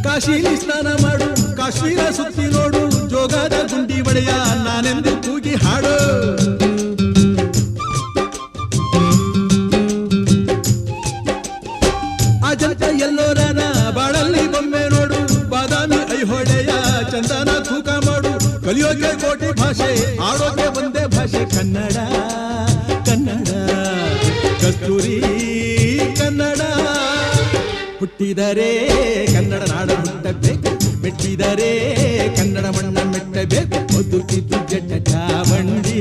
ಕಾಶಿಲಿ ಸ್ನಾನ ಮಾಡು, ಕಾಶ್ಮೀರ ಸುತ್ತಿ ನೋಡು, ಜೋಗದ ಗುಂಡಿ ಒಡೆಯ ನಾನೆಂದು ಕೂಗಿ ಹಾಡು. ಅಜಂತ ಎಲ್ಲೋರನ ಬಾಳಲ್ಲಿ ಬೊಮ್ಮೆ ನೋಡು, ಬಾದಾಮಿ ಐಹೊಳೆಯ ಚಂದನ ತೂಕ ಮಾಡು. ಕಲಿಯೋಕೆ ಕೋಟಿ ಭಾಷೆ, ಆಡೋಕೆ ಒಂದೇ ಭಾಷೆ ಕನ್ನಡ. ಕನ್ನಡ ಕಸ್ತೂರಿ ಕನ್ನಡ. ಹುಟ್ಟಿದರೆ ಕನ್ನಡ ನಾಡ ಹುಟ್ಟಬೇಕು, ಮೆಟ್ಟಿದರೆ ಕನ್ನಡ ಮಣ್ಣ ಮೆಟ್ಟಬೇಕು. ಬದುಕಿದ್ದು ಜಟ ಚಾವಂಡಿ.